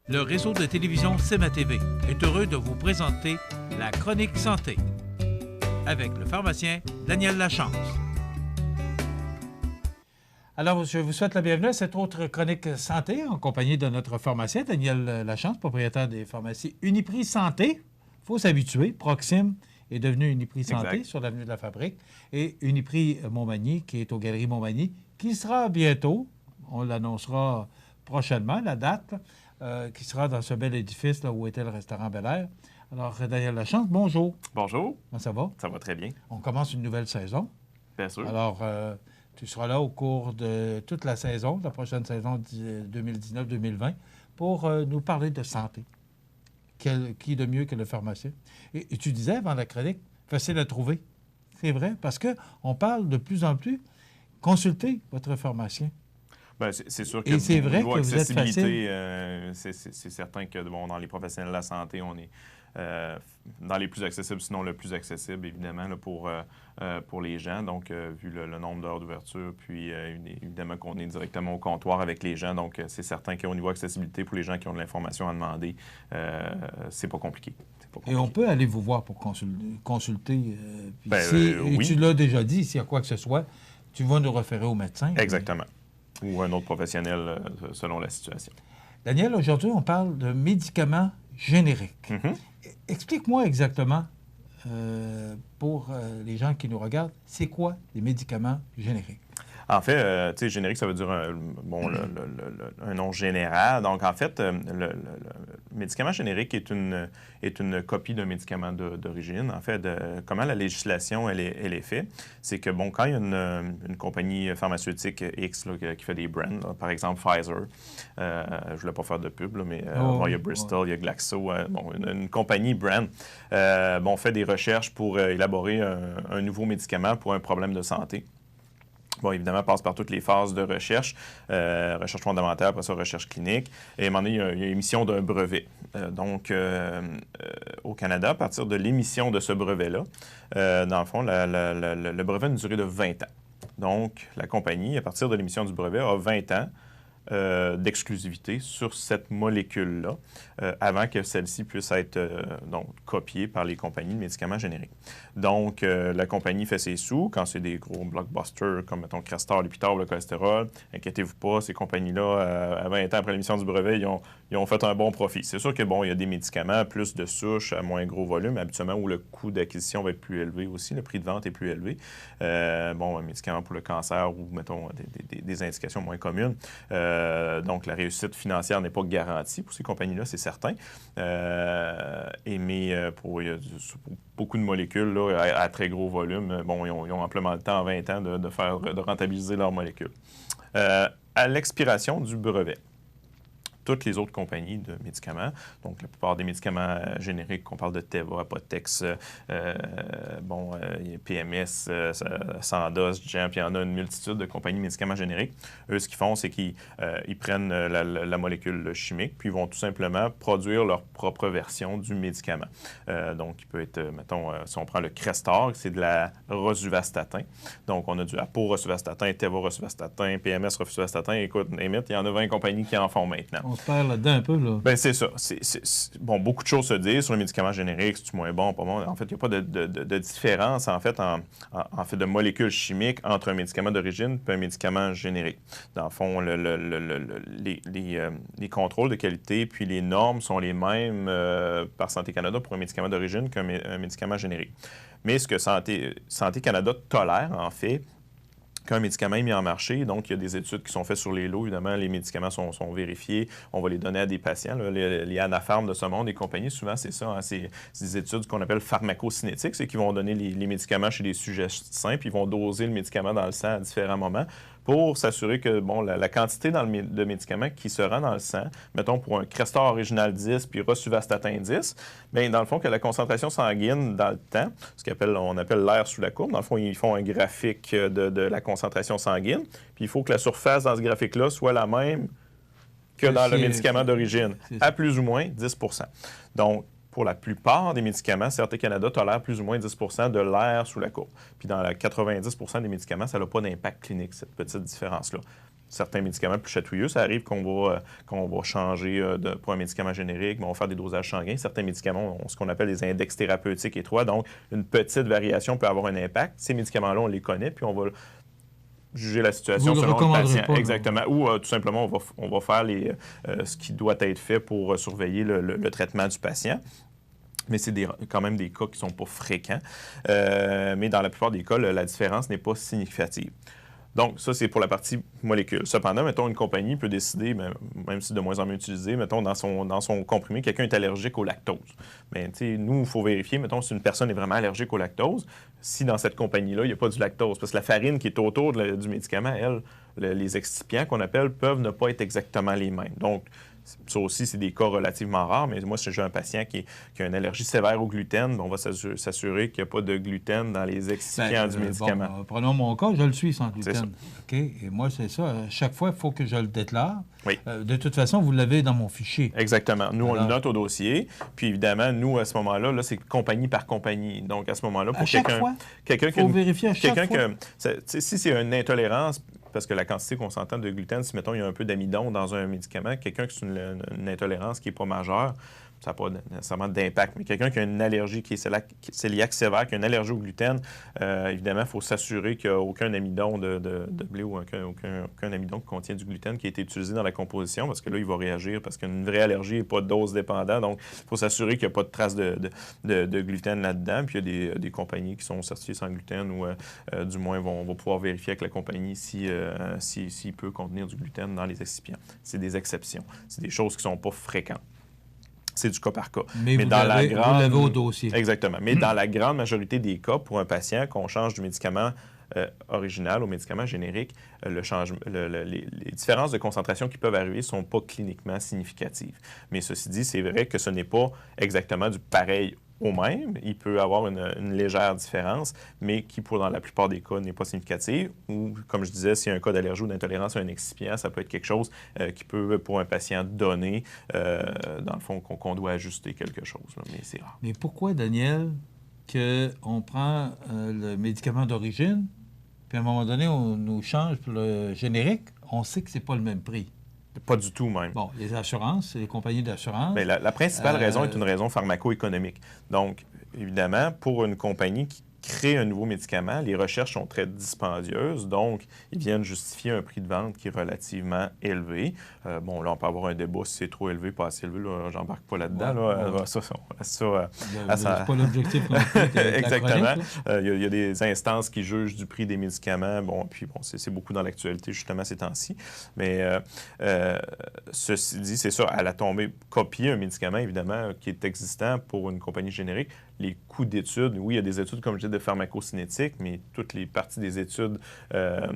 Le réseau de télévision CMA-TV est heureux de vous présenter la Chronique Santé avec le pharmacien Daniel Lachance. Alors, je vous souhaite la bienvenue à cette autre Chronique Santé en compagnie de notre pharmacien Daniel Lachance, propriétaire des pharmacies Uniprix Santé. Il faut s'habituer. Proxime est devenu Uniprix Santé sur l'avenue de la Fabrique et Uniprix Montmagny qui est aux Galeries Montmagny, qui sera bientôt, on l'annoncera prochainement, la date, qui sera dans ce bel édifice là, où était le restaurant Bel Air. Alors, Daniel Lachance, bonjour. Bonjour. Comment ça va? Ça va très bien. On commence une nouvelle saison. Bien sûr. Alors, tu seras là au cours de toute la saison, la prochaine saison 2019-2020, pour nous parler de santé. Qui de mieux que le pharmacien? Et tu disais avant la chronique, facile à trouver. C'est vrai, parce qu'on parle de plus en plus, consultez votre pharmacien. Bien, c'est sûr que et c'est vrai niveau que vous êtes facile. C'est certain que bon, dans les professionnels de la santé, on est dans les plus accessibles, sinon le plus accessible, évidemment, là, pour les gens. Donc, vu le nombre d'heures d'ouverture, puis évidemment qu'on est directement au comptoir avec les gens. Donc, c'est certain qu'au niveau accessibilité, pour les gens qui ont de l'information à demander, c'est pas compliqué. Et on peut aller vous voir pour consulter. Oui. Tu l'as déjà dit, s'il y a quoi que ce soit, tu vas nous référer au médecin. Exactement. Ou un autre professionnel selon la situation. Daniel, aujourd'hui, on parle de médicaments génériques. Mm-hmm. Explique-moi exactement, pour les gens qui nous regardent, c'est quoi les médicaments génériques? En fait, tu sais, générique, ça veut dire un nom général. Donc, en fait, le médicament générique est une copie d'un médicament d'origine. En fait, comment la législation, elle est faite, c'est que, bon, quand il y a une compagnie pharmaceutique X là, qui fait des brands, là, par exemple Pfizer, je ne voulais pas faire de pub, là, mais il y a Bristol, il y a Glaxo, une compagnie brand, fait des recherches pour élaborer un nouveau médicament pour un problème de santé. Bon, évidemment, passe par toutes les phases de recherche, recherche fondamentale, après ça, recherche clinique. Et à un moment donné, il y a l'émission d'un brevet. Au Canada, à partir de l'émission de ce brevet-là, dans le fond, le brevet a une durée de 20 ans. Donc, la compagnie, à partir de l'émission du brevet, a 20 ans d'exclusivité sur cette molécule-là avant que celle-ci puisse être copiée par les compagnies de médicaments génériques. Donc, la compagnie fait ses sous. Quand c'est des gros blockbusters comme, mettons, Crestor, Lipitor, le cholestérol, inquiétez-vous pas, ces compagnies-là, à 20 ans après l'émission du brevet, ils ont fait un bon profit. C'est sûr que, bon, il y a des médicaments, plus de souches, à moins gros volume, habituellement, où le coût d'acquisition va être plus élevé aussi, le prix de vente est plus élevé. Un médicament pour le cancer ou, mettons, des indications moins communes. Donc, la réussite financière n'est pas garantie pour ces compagnies-là, c'est certain. Mais pour beaucoup de molécules là, à très gros volume, ils ont amplement le temps en 20 ans de rentabiliser leurs molécules. À l'expiration du brevet, toutes les autres compagnies de médicaments, donc la plupart des médicaments génériques, on parle de Teva, Apotex, PMS, Sandoz, Jamp, il y en a une multitude de compagnies de médicaments génériques. Eux, ce qu'ils font, c'est qu'ils prennent la molécule chimique, puis ils vont tout simplement produire leur propre version du médicament. Donc, il peut être, mettons, si on prend le Crestor, c'est de la rosuvastatin. Donc, on a du Apo rosuvastatin, Teva rosuvastatin, PMS rosuvastatin. Écoute, il y en a 20 compagnies qui en font maintenant. On se perd là-dedans un peu, là. Bien, c'est ça. Bon, beaucoup de choses se disent sur les médicaments génériques, c'est-tu moins bon, pas bon. En fait, il n'y a pas de différence, en fait, de molécules chimiques entre un médicament d'origine et un médicament générique. Dans le fond, les contrôles de qualité puis les normes sont les mêmes par Santé Canada pour un médicament d'origine qu'un médicament générique. Mais ce que Santé Canada tolère, en fait, qu'un médicament est mis en marché. Donc, il y a des études qui sont faites sur les lots. Évidemment, les médicaments sont vérifiés. On va les donner à des patients. Là, les Anapharm de ce monde, les compagnies, souvent, c'est ça. Hein, c'est des études qu'on appelle pharmacocinétiques. C'est qu'ils vont donner les médicaments chez des sujets sains, puis ils vont doser le médicament dans le sang à différents moments pour s'assurer que la quantité de médicaments qui se rend dans le sang, mettons pour un Crestor original 10 puis rosuvastatin 10, bien, dans le fond, que la concentration sanguine dans le temps, on appelle l'air sous la courbe, dans le fond, ils font un graphique de la concentration sanguine, puis il faut que la surface dans ce graphique-là soit la même que dans le médicament d'origine, à plus ou moins 10 %. Donc, pour la plupart des médicaments, Santé Canada tolère plus ou moins 10 % de l'air sous la courbe. Puis dans 90 % des médicaments, ça n'a pas d'impact clinique, cette petite différence-là. certains médicaments plus chatouilleux. Ça arrive qu'on va changer pour un médicament générique, mais on va faire des dosages sanguins. Certains médicaments ont ce qu'on appelle des index thérapeutiques étroits, donc une petite variation peut avoir un impact. Ces médicaments-là, on les connaît, puis on va juger la situation Vous le selon le patient. pas, exactement. Ou tout simplement, on va faire ce qui doit être fait pour surveiller le traitement du patient. Mais c'est quand même des cas qui ne sont pas fréquents. Mais dans la plupart des cas, la différence n'est pas significative. Donc, ça, c'est pour la partie molécule. Cependant, mettons, une compagnie peut décider, même si de moins en moins utilisé, mettons, dans son comprimé, quelqu'un est allergique au lactose. Mais, tu sais, nous, il faut vérifier, mettons, si une personne est vraiment allergique au lactose, si dans cette compagnie-là, il n'y a pas du lactose. Parce que la farine qui est autour du médicament, les excipients qu'on appelle, peuvent ne pas être exactement les mêmes. Donc, ça aussi, c'est des cas relativement rares, mais moi, si j'ai un patient qui a une allergie sévère au gluten, on va s'assurer qu'il n'y a pas de gluten dans les excipients du médicament. Bon, prenons mon cas, je le suis sans gluten. OK? Et moi, c'est ça. Chaque fois, il faut que je le déclare. Oui. De toute façon, vous l'avez dans mon fichier. Exactement. Nous, on le note au dossier. Puis, évidemment, nous, à ce moment-là, c'est compagnie par compagnie. Donc, à ce moment-là, pour quelqu'un... faut vérifier à chaque fois. Si c'est une intolérance, parce que la quantité qu'on s'entend de gluten, si, mettons, il y a un peu d'amidon dans un médicament, quelqu'un qui a une intolérance qui n'est pas majeure, ça n'a pas nécessairement d'impact. Mais quelqu'un qui a une allergie qui est cœliaque sévère, qui a une allergie au gluten, évidemment, il faut s'assurer qu'il n'y a aucun amidon de blé ou aucun amidon qui contient du gluten qui a été utilisé dans la composition, parce que là, il va réagir parce qu'une vraie allergie n'est pas dose dépendante. Donc, il faut s'assurer qu'il n'y a pas de traces de gluten là-dedans. Puis, il y a des compagnies qui sont certifiées sans gluten ou, du moins, vont pouvoir vérifier avec la compagnie s'il peut contenir du gluten dans les excipients. C'est des exceptions. C'est des choses qui ne sont pas fréquentes. C'est du cas par cas. Mais vous l'avez au dossier. Exactement. Mais dans la grande majorité des cas, pour un patient, qu'on change du médicament original au médicament générique, les différences de concentration qui peuvent arriver ne sont pas cliniquement significatives. Mais ceci dit, c'est vrai que ce n'est pas exactement du pareil au même. Il peut avoir une légère différence, mais qui, dans la plupart des cas, n'est pas significative. Ou, comme je disais, s'il y a un cas d'allergie ou d'intolérance à un excipient, ça peut être quelque chose qui peut, pour un patient donné, dans le fond, qu'on doit ajuster quelque chose. Là, mais c'est rare. Mais pourquoi, Daniel, qu'on prend le médicament d'origine, puis à un moment donné, on nous change pour le générique, on sait que c'est pas le même prix? Pas du tout, même. Bon, les assurances, les compagnies d'assurance. Bien, la principale raison est une raison pharmaco-économique. Donc, évidemment, pour une compagnie qui crée un nouveau médicament, les recherches sont très dispendieuses, donc ils viennent justifier un prix de vente qui est relativement élevé. Bon, là, on peut avoir un débat si c'est trop élevé, pas assez élevé, là, j'embarque pas là-dedans. C'est pas l'objectif non plus de exactement. La il y a des instances qui jugent du prix des médicaments. Bon, puis bon, c'est beaucoup dans l'actualité, justement, ces temps-ci. Mais ceci dit, c'est ça, à la tombée, copier un médicament, évidemment, qui est existant pour une compagnie générique, les coûts d'études, oui, il y a des études, comme je disais, de pharmacocinétique, mais toutes les parties des études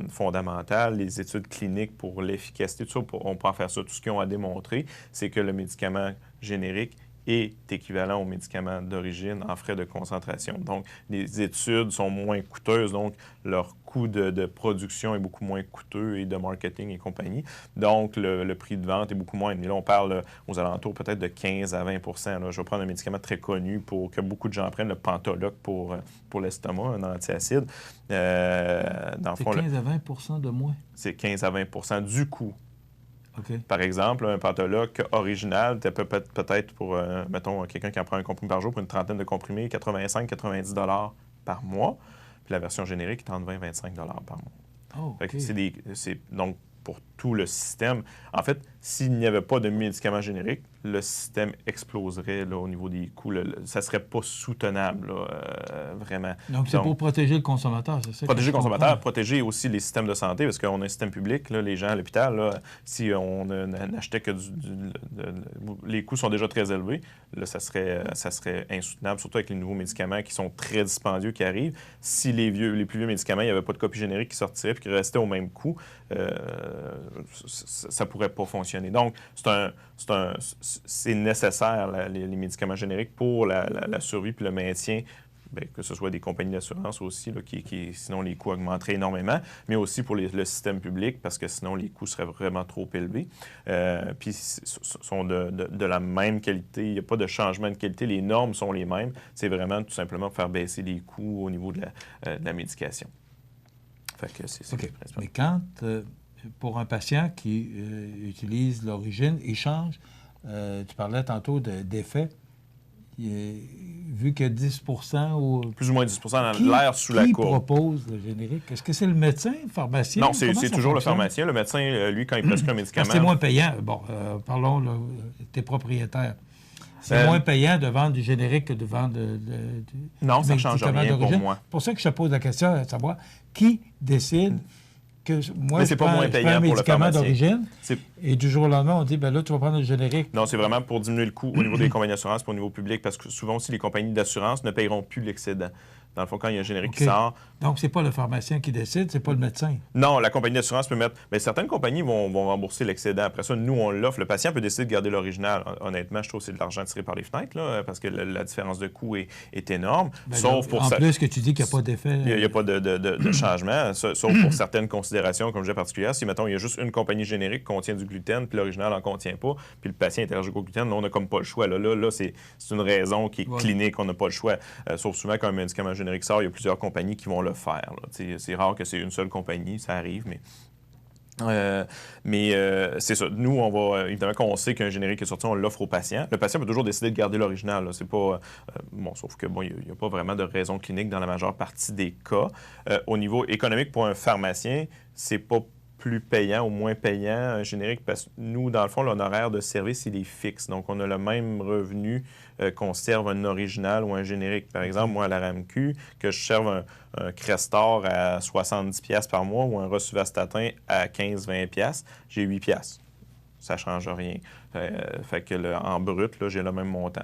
fondamentales, les études cliniques pour l'efficacité, tout ça, on peut en faire ça. Tout ce qu'ils ont à démontrer, c'est que le médicament générique est équivalent au médicament d'origine en frais de concentration. Donc, les études sont moins coûteuses, donc leur coût de production est beaucoup moins coûteux et de marketing et compagnie. Donc, le prix de vente est beaucoup moins. Mais là, on parle aux alentours peut-être de 15 à 20 là. Je vais prendre un médicament très connu pour que beaucoup de gens prennent, le Pentaloc pour l'estomac, un antiacide. c'est 15 à 20 de moins? C'est 15 à 20 du coût. Okay. Par exemple, un Pentaloc original, peut-être pour, mettons, quelqu'un qui en prend un comprimé par jour pour une trentaine de comprimés, 85-90 $ par mois. Puis la version générique est entre 20 et 25 $ par mois. Oh, okay. Donc, pour tout le système, en fait, s'il n'y avait pas de médicaments génériques, le système exploserait là, au niveau des coûts. Ça ne serait pas soutenable, là, vraiment. Donc, c'est pour protéger le consommateur, c'est ça? Protéger le consommateur, protéger aussi les systèmes de santé, parce qu'on a un système public, là, les gens à l'hôpital, là, si on n'achetait que les coûts sont déjà très élevés, là, ça serait insoutenable, surtout avec les nouveaux médicaments qui sont très dispendieux qui arrivent. Si les plus vieux médicaments, il n'y avait pas de copie générique qui sortirait et qui restait au même coût, ça ne pourrait pas fonctionner. Donc, c'est nécessaire, les médicaments génériques, pour la survie puis le maintien, bien, que ce soit des compagnies d'assurance aussi, là, sinon les coûts augmenteraient énormément, mais aussi pour le système public, parce que sinon les coûts seraient vraiment trop élevés. Puis sont de la même qualité, il n'y a pas de changement de qualité, les normes sont les mêmes. C'est vraiment tout simplement pour faire baisser les coûts au niveau de la médication. Fait que c'est okay. Mais quand pour un patient qui utilise l'origine et change, tu parlais tantôt d'effet, vu que 10 ou... Plus ou moins 10 dans l'air sous la Qui courbe. propose le générique? Est-ce que c'est le médecin, le pharmacien? Non, c'est toujours le fonctionne? pharmacien. Le médecin, lui, quand il prescrit un médicament... C'est moins payant. Bon, parlons, là, t'es propriétaire. C'est moins payant de vendre du générique que de vendre non, ça ne change rien pour moi. C'est pour ça que je te pose la question, à savoir, qui décide que moi, je prends un médicament d'origine et du jour au lendemain, on dit, ben là, tu vas prendre le générique. Non, c'est vraiment pour diminuer le coût au niveau des compagnies d'assurance et au niveau public, parce que souvent aussi, les compagnies d'assurance ne paieront plus l'excédent. Dans le fond, quand il y a un générique qui sort... Donc, c'est pas le pharmacien qui décide, c'est pas le médecin. Non, la compagnie d'assurance peut mettre... Mais certaines compagnies vont rembourser l'excédent. Après ça, nous, on l'offre. Le patient peut décider de garder l'original. Honnêtement, je trouve que c'est de l'argent tiré par les fenêtres, là, parce que la différence de coût est énorme. Sauf pour plus que tu dis qu'il n'y a pas d'effet... Il n'y a pas de changement, sauf pour certaines considérations, comme je disais, particulières. Si, mettons, il y a juste une compagnie générique qui contient du gluten, puis l'original n'en contient pas, puis le patient est allergique au gluten, là, on n'a comme pas le choix. Là, c'est une raison qui est clinique, on n'a pas le choix. Sauf souvent, quand un médicament générique sort, il y a plusieurs compagnies qui vont le faire. C'est rare que c'est une seule compagnie, ça arrive, mais c'est ça. Nous, on va, évidemment, quand on sait qu'un générique est sorti, on l'offre au patient. Le patient peut toujours décider de garder l'original. C'est pas... sauf que, il n'y a pas vraiment de raison clinique dans la majeure partie des cas. Au niveau économique, pour un pharmacien, c'est pas plus payant ou moins payant un générique parce que nous, dans le fond, l'honoraire de service, il est fixe. Donc, on a le même revenu qu'on serve un original ou un générique. Par exemple, moi, à la RAMQ, que je serve un Crestor à 70$ par mois ou un Rosuvastatin à 15-20$, j'ai 8$. Ça ne change rien. Fait que en brut, là, j'ai le même montant.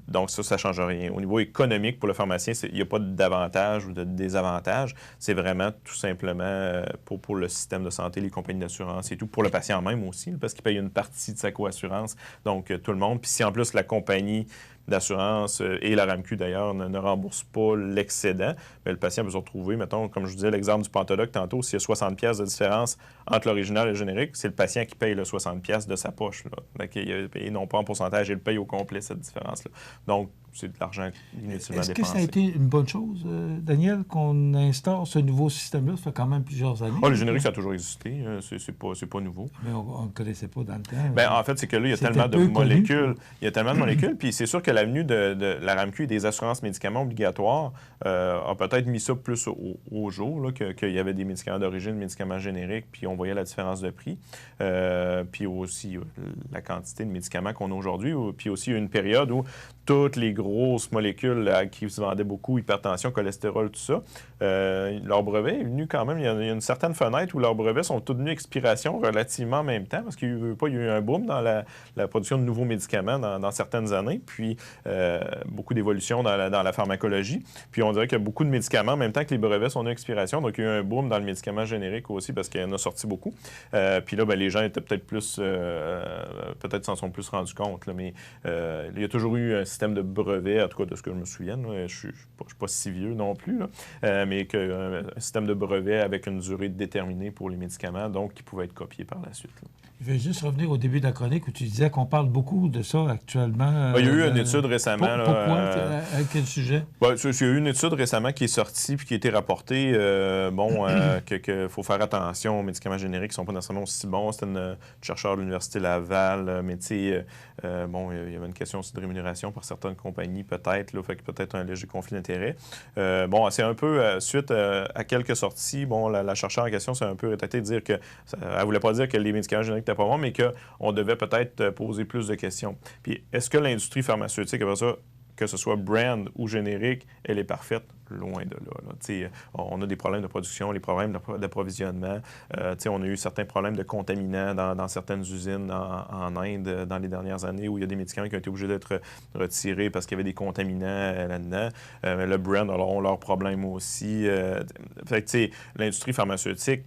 Donc ça ne change rien. Au niveau économique, pour le pharmacien, il n'y a pas d'avantage ou de désavantage. C'est vraiment tout simplement pour le système de santé, les compagnies d'assurance et tout, pour le patient même aussi, parce qu'il paye une partie de sa coassurance. Donc tout le monde. Puis si en plus la compagnie d'assurance et la RAMQ, d'ailleurs, ne rembourse pas l'excédent, mais le patient peut se retrouver, mettons, comme je vous disais, l'exemple du Pantoloc tantôt, s'il y a 60$ de différence entre l'original et le générique, c'est le patient qui paye le 60$ de sa poche. Là. Donc, il a payé non pas en pourcentage, il le paye au complet, cette différence-là. Donc, c'est de l'argent inutilement dépensé. Est-ce que ça a été une bonne chose, Daniel, qu'on instaure ce nouveau système-là? Ça fait quand même plusieurs années. Le générique, ça a toujours existé. C'est pas nouveau. Mais on ne connaissait pas dans le temps. Bien, en fait, c'est que là, il y a tellement de molécules. Il y a tellement de molécules. Puis c'est sûr que l'avenue de la RAMQ et des assurances médicaments obligatoires a peut-être mis ça plus au jour, là, qu'il y avait des médicaments d'origine, médicaments génériques, puis on voyait la différence de prix. Puis aussi la quantité de médicaments qu'on a aujourd'hui. Puis aussi, il y a une période où toutes les grosses molécules qui se vendaient beaucoup, hypertension, cholestérol, tout ça, leur brevet est venu quand même, il y a une certaine fenêtre où leurs brevets sont tous venus expiration relativement en même temps, parce qu'il n'y a eu un boom dans la production de nouveaux médicaments dans certaines années, puis beaucoup d'évolution dans la pharmacologie. Puis on dirait qu'il y a beaucoup de médicaments en même temps que les brevets sont en expiration, donc il y a eu un boom dans le médicament générique aussi, parce qu'il y en a sorti beaucoup. Puis là, les gens étaient peut-être plus, peut-être s'en sont plus rendus compte, là, mais il y a toujours eu un système de brevet, en tout cas de ce que je me souviens, là, je ne suis pas si vieux non plus, là, mais un système de brevet avec une durée déterminée pour les médicaments, donc qui pouvait être copié par la suite. Là. Je vais juste revenir au début de la chronique où tu disais qu'on parle beaucoup de ça actuellement. Il y a eu une étude récemment. Pourquoi? À quel sujet? Il y a eu une étude récemment qui est sortie puis qui a été rapportée qu'il faut faire attention aux médicaments génériques qui ne sont pas nécessairement aussi bons. C'était une chercheur de l'Université Laval, mais tu sais, il y avait une question aussi de rémunération par certaines compagnies, peut-être, là, fait que peut-être un léger conflit d'intérêts. C'est un peu suite à quelques sorties. La chercheure en question s'est un peu rétractée de dire que elle voulait pas dire que les médicaments génériques n'étaient pas bons, mais qu'on devait peut-être poser plus de questions. Puis, est-ce que l'industrie pharmaceutique, après ça, que ce soit brand ou générique, elle est parfaite? Loin de là. On a des problèmes de production, les problèmes d'approvisionnement. On a eu certains problèmes de contaminants dans certaines usines en Inde dans les dernières années où il y a des médicaments qui ont été obligés d'être retirés parce qu'il y avait des contaminants là-dedans. Le brand a leurs problèmes aussi. L'industrie pharmaceutique,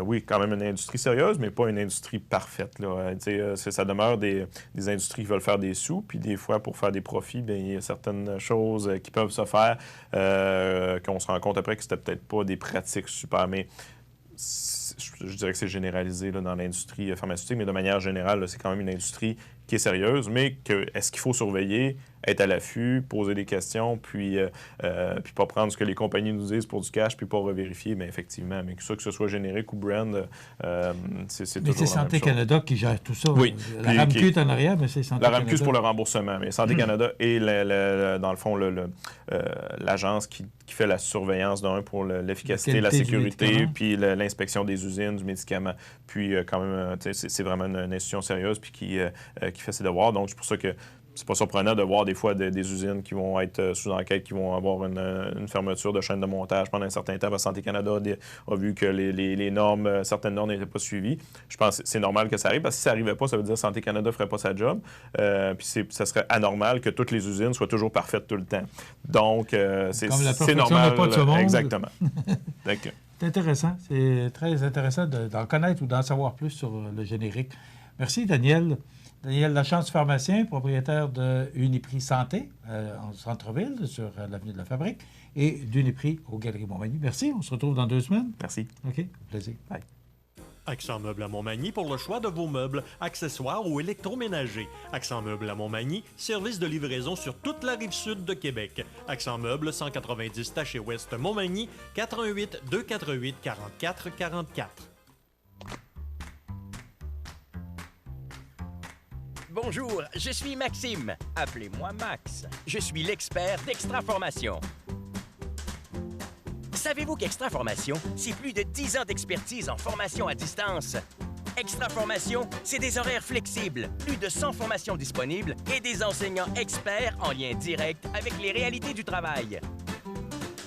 oui, quand même une industrie sérieuse, mais pas une industrie parfaite. Là. Ça demeure des industries qui veulent faire des sous, puis des fois, pour faire des profits, bien, il y a certaines choses qui peuvent se faire qu'on se rend compte après que c'était peut-être pas des pratiques super, mais je dirais que c'est généralisé là, dans l'industrie pharmaceutique, mais de manière générale, là, c'est quand même une industrie qui est sérieuse, mais est-ce qu'il faut surveiller, être à l'affût, poser des questions, puis pas prendre ce que les compagnies nous disent pour du cash, puis pas revérifier, mais effectivement, mais que ce soit générique ou brand, c'est toujours Mais c'est Santé Canada qui gère tout ça. Oui. La RAMQ est en arrière, mais c'est Santé Canada. La RAMQ, c'est pour le remboursement, mais Santé Canada et, dans le fond, l'agence qui fait la surveillance pour l'efficacité, la sécurité, puis l'inspection des usines, du médicament. Puis, quand même, c'est vraiment une institution sérieuse puis qui fait ses devoirs. Donc, c'est pour ça que c'est pas surprenant de voir des fois des usines qui vont être sous enquête, qui vont avoir une fermeture de chaîne de montage pendant un certain temps. Parce que Santé Canada a vu que les normes, certaines normes n'étaient pas suivies. Je pense que c'est normal que ça arrive, parce que si ça n'arrivait pas, ça veut dire que Santé Canada ne ferait pas sa job. Puis ça serait anormal que toutes les usines soient toujours parfaites tout le temps. Donc, c'est normal. Pas de ce monde. Exactement. C'est intéressant. C'est très intéressant d'en connaître ou d'en savoir plus sur le générique. Merci, Daniel. Daniel Lachance, pharmacien, propriétaire de Uniprix Santé en centre-ville, sur l'avenue de la Fabrique, et d'Uniprix aux Galeries Montmagny. Merci. On se retrouve dans 2 semaines. Merci. OK. Plaisir. Bye. Accent Meubles à Montmagny pour le choix de vos meubles, accessoires ou électroménagers. Accent Meubles à Montmagny, service de livraison sur toute la rive sud de Québec. Accent Meubles, 190 Taché Ouest Montmagny, 418 248 44 44. Bonjour, je suis Maxime. Appelez-moi Max. Je suis l'expert d'Extra Formation. Savez-vous qu'Extra Formation, c'est plus de 10 ans d'expertise en formation à distance? Extra Formation, c'est des horaires flexibles, plus de 100 formations disponibles et des enseignants experts en lien direct avec les réalités du travail.